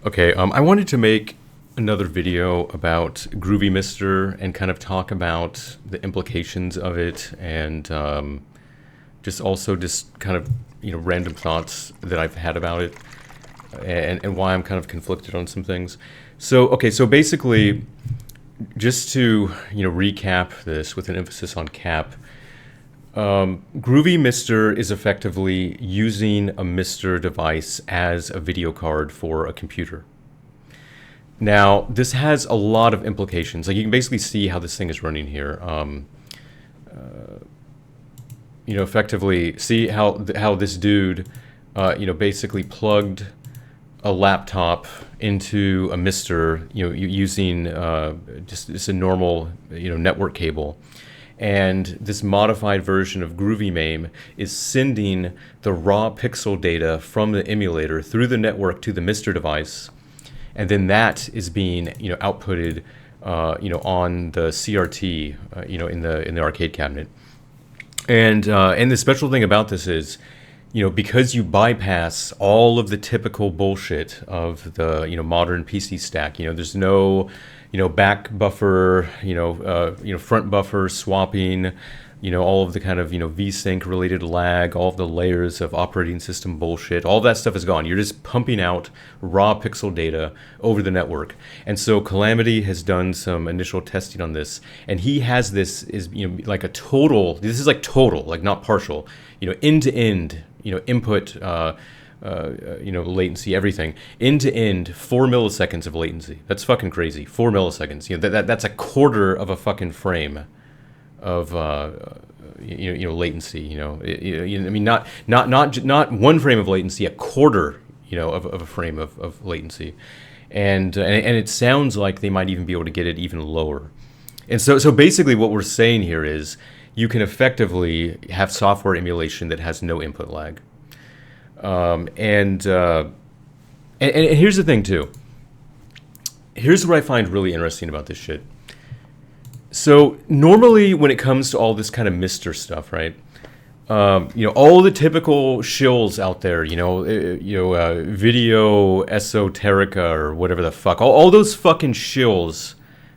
Okay, I wanted to make another video about GroovyMister and kind of talk about the implications of it and just kind of random thoughts that I've had about it and why I'm kind of conflicted on some things. So basically, just to recap this with an emphasis on cap. GroovyMister is effectively using a Mister device as a video card for a computer. Now, this has a lot of implications. Like, you can basically see how this thing is running here. Effectively see how this dude, basically plugged a laptop into a Mister, using just a normal, network cable. And this modified version of GroovyMame is sending the raw pixel data from the emulator through the network to the Mister device, and then that is being outputted on the CRT in the arcade cabinet. And the special thing about this is, because you bypass all of the typical bullshit of the modern PC stack. There's no back buffer, front buffer swapping, all of the kind of vsync related lag, all of the layers of operating system bullshit, all that stuff is gone. You're just pumping out raw pixel data over the network. And so Calamity has done some initial testing on this, and he has this is like a total. This is like total, like not partial, end to end, input. Latency, everything, end to end, 4 milliseconds of latency. That's fucking crazy. 4 milliseconds. That's a quarter of a fucking frame of latency. I mean, not one frame of latency, a quarter, of a frame of latency, and it sounds like they might even be able to get it even lower. And so basically, what we're saying here is you can effectively have software emulation that has no input lag. And here's the thing too. Here's what I find really interesting about this shit. So normally when it comes to all this kind of Mister stuff, right? All the typical shills out there, video esoterica or whatever the fuck, all those fucking shills,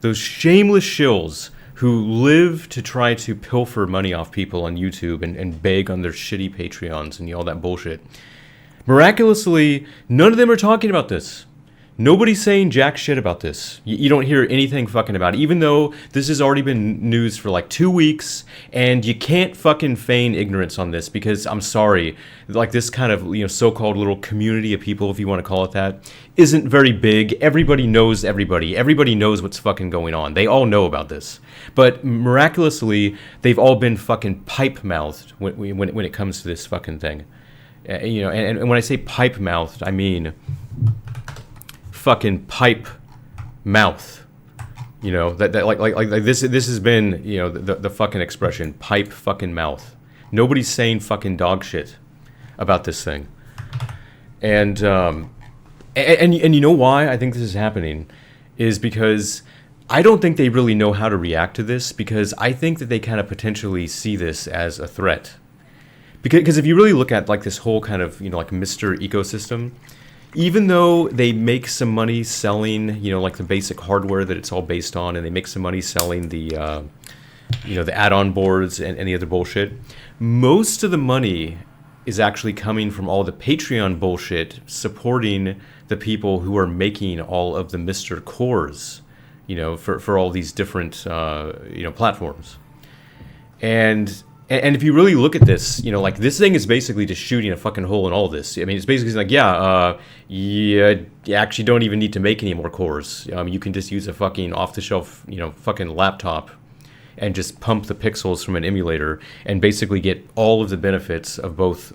those shameless shills who live to try to pilfer money off people on YouTube and beg on their shitty Patreons and all that bullshit. Miraculously, none of them are talking about this. Nobody's saying jack shit about this. You don't hear anything fucking about it, even though this has already been news for like 2 weeks, and you can't fucking feign ignorance on this because, I'm sorry, like this kind of, so-called little community of people, if you want to call it that, isn't very big. Everybody knows everybody. Everybody knows what's fucking going on. They all know about this. But miraculously, they've all been fucking pipe-mouthed when it comes to this fucking thing. And when I say pipe-mouthed, I mean fucking pipe mouth. Like this has been the fucking expression pipe fucking mouth. Nobody's saying fucking dog shit about this thing. And you know why I think this is happening is because I don't think they really know how to react to this, because I think that they kind of potentially see this as a threat. Because if you really look at like this whole kind of like Mister ecosystem, even though they make some money selling like the basic hardware that it's all based on, and they make some money selling the the add-on boards and any other bullshit, most of the money is actually coming from all the Patreon bullshit supporting the people who are making all of the Mister cores, for all these different platforms. And if you really look at this, like this thing is basically just shooting a fucking hole in all this. I mean, it's basically like, you actually don't even need to make any more cores. You can just use a fucking off-the-shelf, fucking laptop and just pump the pixels from an emulator and basically get all of the benefits of both,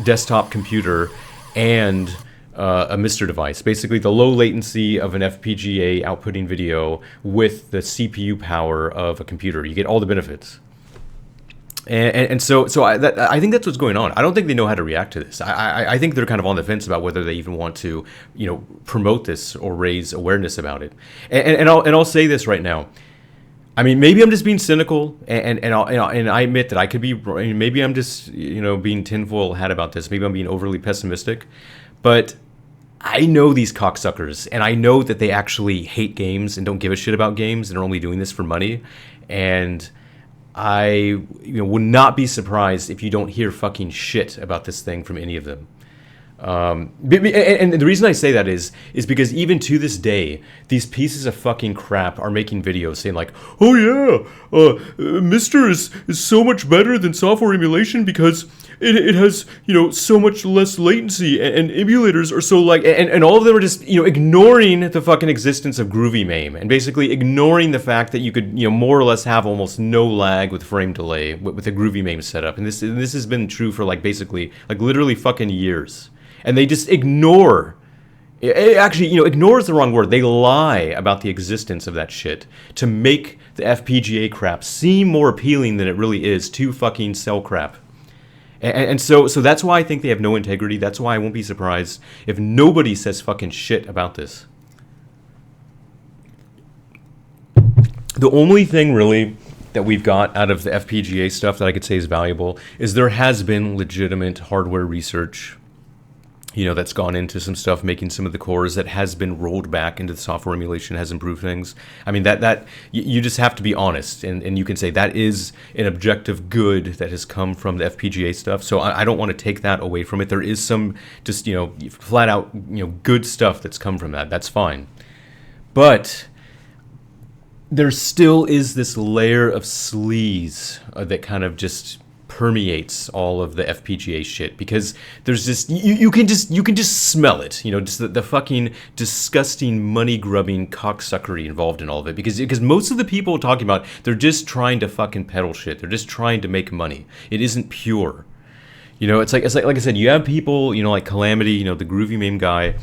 desktop computer and a Mister device. Basically, the low latency of an FPGA outputting video with the CPU power of a computer. You get all the benefits. And so I think that's what's going on. I don't think they know how to react to this. I think they're kind of on the fence about whether they even want to, promote this or raise awareness about it. And I'll say this right now. I mean, maybe I'm just being cynical, and I admit that I could be. Maybe I'm just being tinfoil hat about this. Maybe I'm being overly pessimistic, but I know these cocksuckers, and I know that they actually hate games and don't give a shit about games and are only doing this for money. And I would not be surprised if you don't hear fucking shit about this thing from any of them. And the reason I say that is because even to this day, these pieces of fucking crap are making videos saying like, oh yeah, Mister is so much better than software emulation because it has, so much less latency, and emulators are so like, and all of them are just, ignoring the fucking existence of GroovyMister and basically ignoring the fact that you could, more or less have almost no lag with frame delay with the GroovyMister setup. And this has been true for like basically like literally fucking years. And they just ignore, actually, ignore is the wrong word. They lie about the existence of that shit to make the FPGA crap seem more appealing than it really is to fucking sell crap. And so that's why I think they have no integrity. That's why I won't be surprised if nobody says fucking shit about this. The only thing really that we've got out of the FPGA stuff that I could say is valuable is there has been legitimate hardware research, that's gone into some stuff, making some of the cores that has been rolled back into the software emulation, has improved things. I mean, that you just have to be honest, and you can say that is an objective good that has come from the FPGA stuff. So I don't want to take that away from it. There is some just, flat out, good stuff that's come from that. That's fine. But there still is this layer of sleaze that kind of just permeates all of the FPGA shit, because there's just you can just smell it, just the fucking disgusting money grubbing cocksuckery involved in all of it, because most of the people talking about, they're just trying to fucking peddle shit. They're just trying to make money. It isn't pure. It's like I said, you have people, like Calamity, the GroovyMister guy.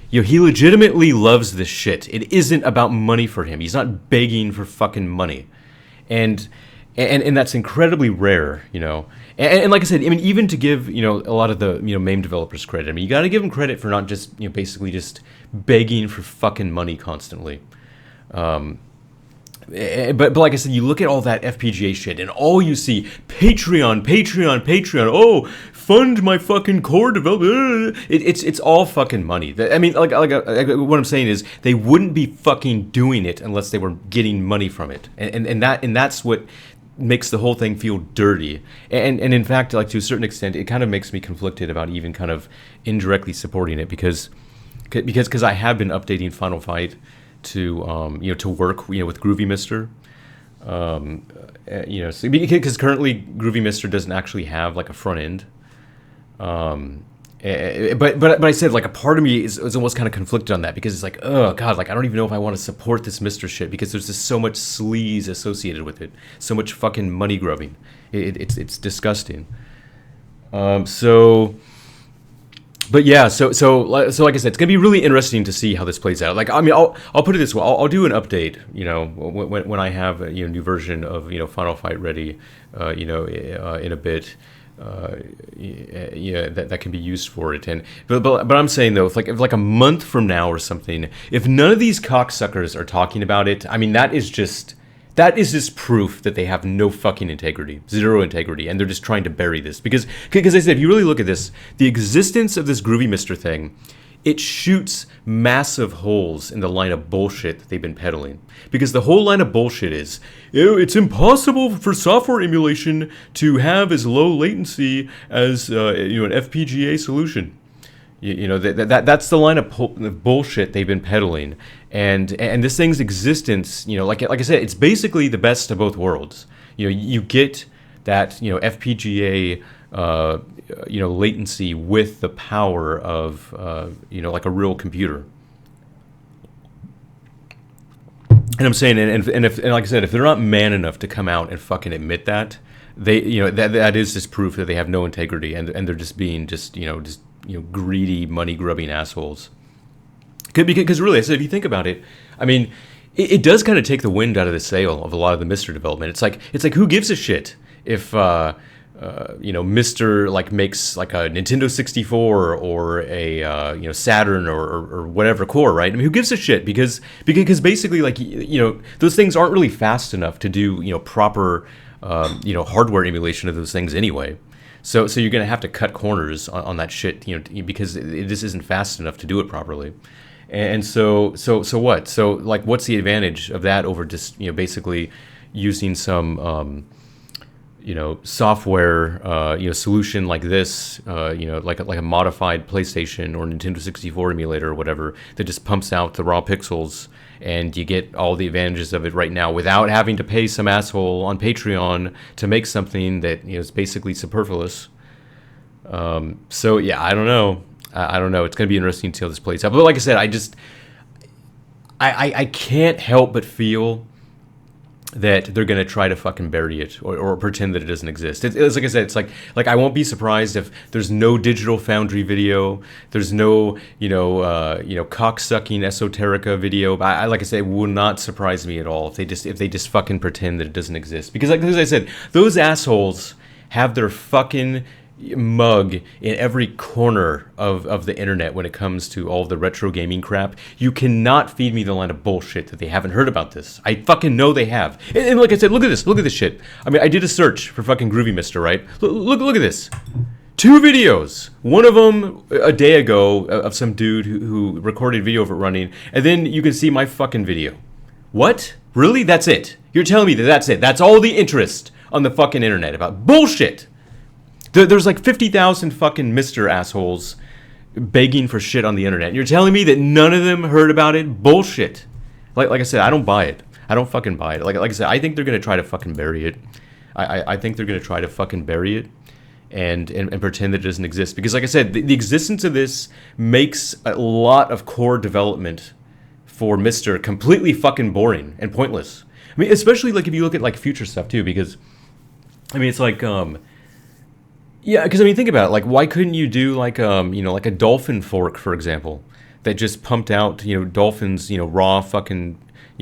He legitimately loves this shit. It isn't about money for him. He's not begging for fucking money. And that's incredibly rare, And like I said, I mean, even to give, a lot of the, MAME developers credit, I mean, you got to give them credit for not just, basically just begging for fucking money constantly. But like I said, you look at all that FPGA shit, and all you see, Patreon. Oh, fund my fucking core development. It's all fucking money. I mean, like what I'm saying is, they wouldn't be fucking doing it unless they were getting money from it, and that's what makes the whole thing feel dirty. And in fact, like to a certain extent, it kind of makes me conflicted about even kind of indirectly supporting it, because I have been updating Final Fight to to work with GroovyMister, so because currently GroovyMister doesn't actually have like a front end, but I said, like, a part of me is almost kind of conflicted on that, because it's like, oh god, like I don't even know if I want to support this Mister shit, because there's just so much sleaze associated with it, so much fucking money grubbing. It's disgusting. But yeah, so like I said, it's gonna be really interesting to see how this plays out. Like, I mean, I'll put it this way: I'll do an update, when I have a new version of Final Fight ready, in a bit, that can be used for it. And but I'm saying though, if like a month from now or something, if none of these cocksuckers are talking about it, I mean, that is just proof that they have no fucking integrity, zero integrity, and they're just trying to bury this. Because I said, if you really look at this, the existence of this GroovyMister thing, it shoots massive holes in the line of bullshit that they've been peddling. Because the whole line of bullshit is, it's impossible for software emulation to have as low latency as an FPGA solution. That's the line of bullshit they've been peddling, and this thing's existence, like I said, it's basically the best of both worlds. You get that FPGA latency with the power of like a real computer. And I'm saying, and like I said, if they're not man enough to come out and fucking admit that, they that is just proof that they have no integrity, and they're just being greedy, money grubbing assholes. Because really, I said, if you think about it, I mean, it does kind of take the wind out of the sail of a lot of the Mister development. It's like who gives a shit if Mister like makes like a Nintendo 64 or a Saturn or whatever core, right? I mean, who gives a shit? Because basically, like, those things aren't really fast enough to do proper hardware emulation of those things anyway. So you're gonna have to cut corners on that shit, because this isn't fast enough to do it properly. And so what? So like, what's the advantage of that over just basically using some software solution like this, like a modified PlayStation or Nintendo 64 emulator or whatever that just pumps out the raw pixels, and you get all the advantages of it right now without having to pay some asshole on Patreon to make something that is basically superfluous. So yeah, I don't know. I don't know. It's going to be interesting to see how this plays out. But like I said, I can't help but feel that they're going to try to fucking bury it or pretend that it doesn't exist. It's like I said, it's like I won't be surprised if there's no Digital Foundry video, there's no cock-sucking esoterica video. Like I said, it will not surprise me at all if they just fucking pretend that it doesn't exist. Because like as I said, those assholes have their fucking mug in every corner of the internet when it comes to all the retro gaming crap. You cannot feed me the line of bullshit that they haven't heard about this. I fucking know they have. And like I said, look at this shit. I mean, I did a search for fucking GroovyMister, right? Look at this. 2 videos. One of them a day ago of some dude who recorded video of it running, and then you can see my fucking video. What? Really? That's it? You're telling me that's it? That's all the interest on the fucking internet about bullshit? There's like 50,000 fucking Mister assholes begging for shit on the internet. And you're telling me that none of them heard about it? Bullshit. Like I said, I don't buy it. I don't fucking buy it. Like I said, I think they're going to try to fucking bury it. I think they're going to try to fucking bury it and pretend that it doesn't exist. Because like I said, the existence of this makes a lot of core development for Mister completely fucking boring and pointless. I mean, especially like if you look at like future stuff too, because I mean, it's like, yeah, because I mean, think about it. Like, why couldn't you do like like a dolphin fork, for example, that just pumped out dolphins raw fucking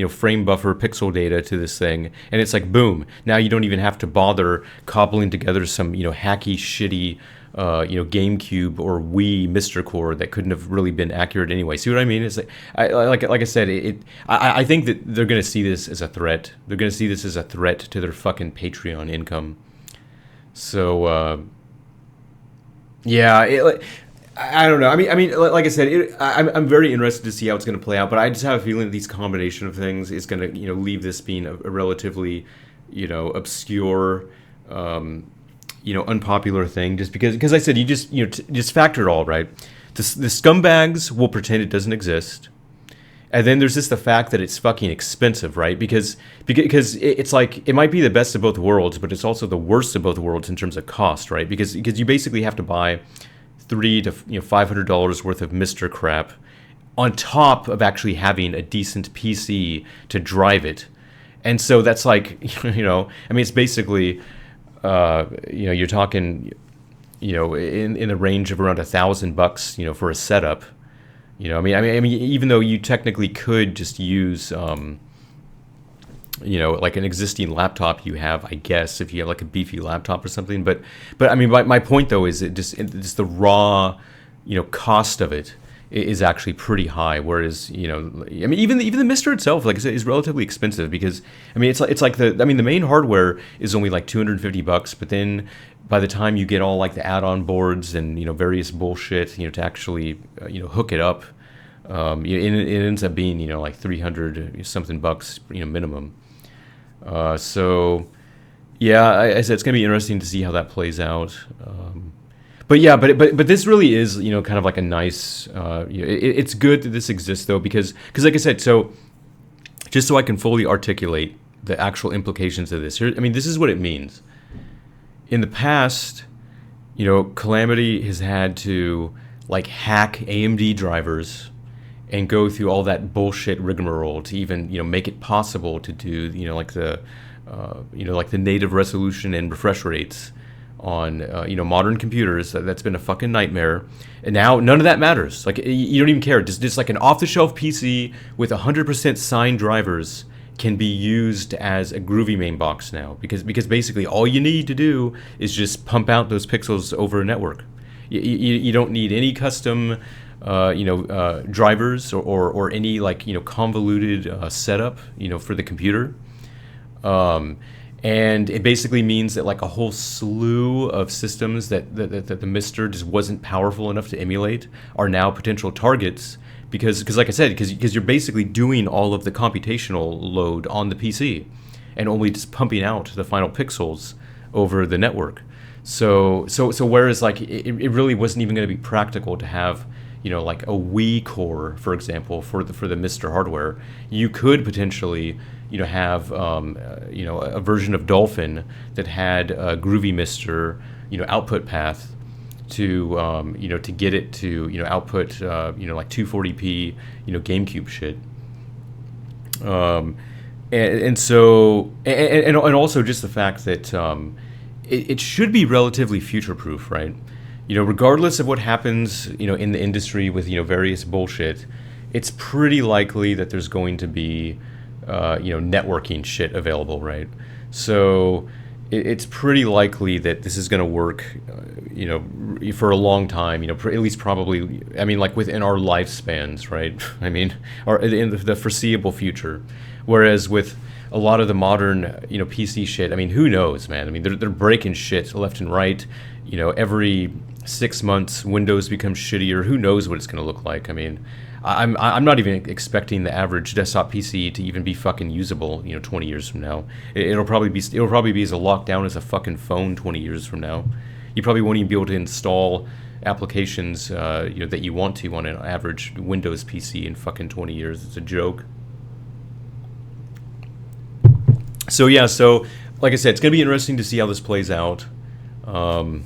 frame buffer pixel data to this thing, and it's like boom. Now you don't even have to bother cobbling together some hacky shitty GameCube or Wii Mister core that couldn't have really been accurate anyway. See what I mean? It's like I said, I think that they're gonna see this as a threat. They're gonna see this as a threat to their fucking Patreon income. So. Yeah, I don't know. I mean, like I said, I'm very interested to see how it's going to play out. But I just have a feeling that these combination of things is going to, leave this being a relatively, obscure, unpopular thing. Just because I said you just factor it all right. The scumbags will pretend it doesn't exist. And then there's just the fact that it's fucking expensive, right? Because it's like it might be the best of both worlds, but it's also the worst of both worlds in terms of cost, right? Because you basically have to buy $300 to $500 worth of Mister crap on top of actually having a decent PC to drive it, and so that's like I mean, it's basically you're talking in the range of around $1,000 for a setup. I mean, even though you technically could just use, like an existing laptop you have, I guess, if you have like a beefy laptop or something. But I mean, my point though is just the raw, cost of it is actually pretty high. Whereas, I mean, even the Mister itself, like I said, is relatively expensive because I mean, it's like the main hardware is only like $250, but then by the time you get all like the add-on boards and various bullshit to actually hook it up, it ends up being like 300 something bucks minimum. So yeah, I said it's gonna be interesting to see how that plays out. But yeah, but this really is kind of like a nice. It's good that this exists though because like I said, so just so I can fully articulate the actual implications of this. Here, I mean, this is what it means. In the past, Calamity has had to like hack AMD drivers and go through all that bullshit rigmarole to even make it possible to do like the like the native resolution and refresh rates on modern computers. That's been a fucking nightmare, and now none of that matters. Like you don't even care. Just like an off-the-shelf PC with 100% signed drivers can be used as a Groovy main box now because basically all you need to do is just pump out those pixels over a network. You don't need any custom drivers or any like convoluted setup for the computer. And it basically means that like a whole slew of systems that the Mister just wasn't powerful enough to emulate are now potential targets because like I said, because you're basically doing all of the computational load on the PC and only just pumping out the final pixels over the network. So whereas like it really wasn't even going to be practical to have, you know, like a Wii core, for example, for the Mister hardware, you could potentially, you know, have you know, a version of Dolphin that had a GroovyMister, you know, output path to you know, to get it to, you know, output you know, like 240p, you know, GameCube shit. And so and also just the fact that it should be relatively future proof, right? You know, regardless of what happens, you know, in the industry with, you know, various bullshit, it's pretty likely that there's going to be you know, networking shit available, right? So it's pretty likely that this is going to work, you know, for a long time, you know, at least probably, I mean, like within our lifespans, right? I mean, or in the foreseeable future. Whereas with a lot of the modern, you know, PC shit, I mean, who knows, man? I mean, they're breaking shit left and right. You know, every 6 months, Windows becomes shittier. Who knows what it's going to look like? I mean, I'm not even expecting the average desktop PC to even be fucking usable, you know, 20 years from now. It'll probably be as locked down as a fucking phone 20 years from now. You probably won't even be able to install applications, you know, that you want to on an average Windows PC in fucking 20 years. It's a joke. So yeah, so like I said, it's gonna be interesting to see how this plays out. You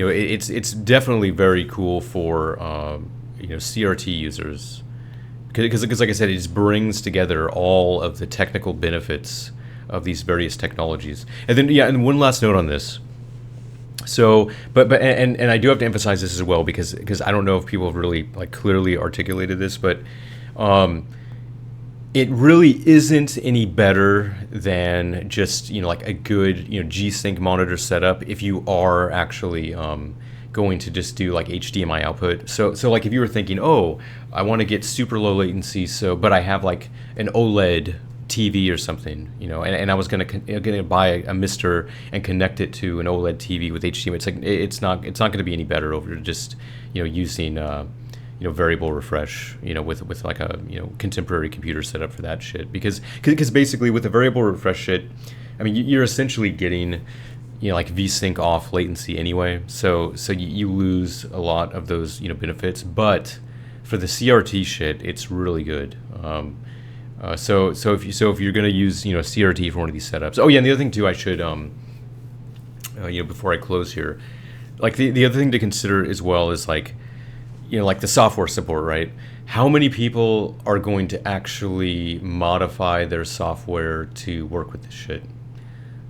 know, it's definitely very cool for you know, CRT users, because like I said, it just brings together all of the technical benefits of these various technologies. And then yeah, and one last note on this. So, but I do have to emphasize this as well because I don't know if people have really like clearly articulated this, but it really isn't any better than just, you know, like a good, you know, G-Sync monitor setup if you are actually going to just do like HDMI output. So like if you were thinking, oh, I want to get super low latency, but I have like an OLED TV or something, you know, and I was gonna buy a Mister and connect it to an OLED TV with HDMI. It's like it's not going to be any better over just, you know, using you know, variable refresh, you know, with like a, you know, contemporary computer setup for that shit, because basically with the variable refresh shit, I mean, you're essentially getting, you know, like VSync off latency anyway, so you lose a lot of those, you know, benefits. But for the CRT shit, it's really good. So if you're gonna use, you know, CRT for one of these setups. Oh yeah, and the other thing too, I should you know, before I close here, like the other thing to consider as well is like, you know, like the software support, right? How many people are going to actually modify their software to work with this shit?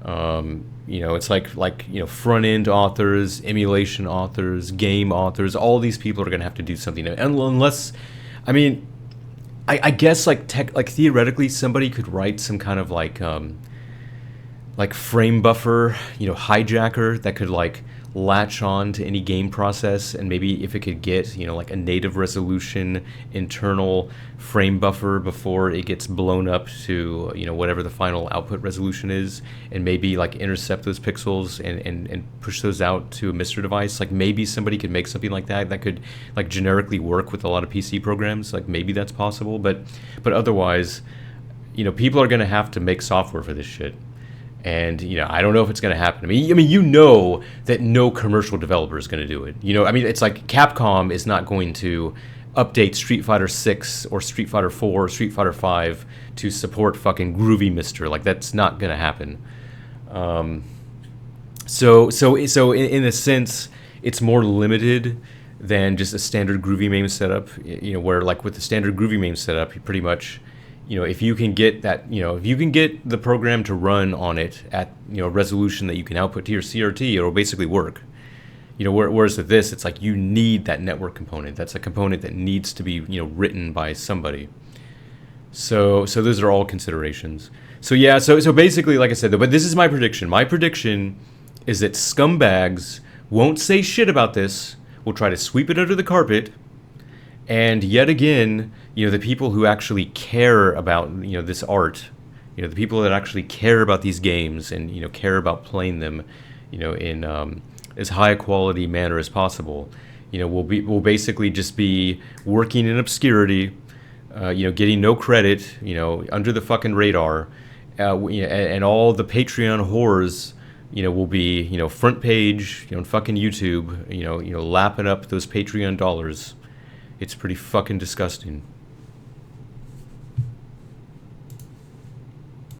You know, it's like you know, front end authors, emulation authors, game authors. All these people are going to have to do something, and unless, I mean, I guess like theoretically, somebody could write some kind of like frame buffer, you know, hijacker that could like latch on to any game process, and maybe if it could get, you know, like a native resolution internal frame buffer before it gets blown up to, you know, whatever the final output resolution is, and maybe like intercept those pixels and push those out to a Mister device. Like maybe somebody could make something like that could like generically work with a lot of PC programs. Like maybe that's possible, but otherwise, you know, people are going to have to make software for this shit. And, you know, I don't know if it's going to happen. I mean, you know that no commercial developer is going to do it. You know, I mean, it's like Capcom is not going to update Street Fighter 6 or Street Fighter 4 or Street Fighter 5 to support fucking GroovyMister. Like, that's not going to happen. So in a sense, it's more limited than just a standard GroovyMaim setup. You know, where like with the standard GroovyMaim setup, you pretty much, you know, if you can get that, you know, if you can get the program to run on it at, you know, resolution that you can output to your CRT, it'll basically work. You know, whereas with this, it's like you need that network component. That's a component that needs to be, you know, written by somebody. So those are all considerations. So yeah, so basically, like I said, but this is my prediction. My prediction is that scumbags won't say shit about this. Will try to sweep it under the carpet. And yet again, you know, the people who actually care about, you know, this art, the people that actually care about these games and care about playing them, in as high a quality manner as possible, will basically just be working in obscurity, getting no credit, under the fucking radar, and all the Patreon whores, will be, front page, on fucking YouTube, lapping up those Patreon dollars. It's pretty fucking disgusting.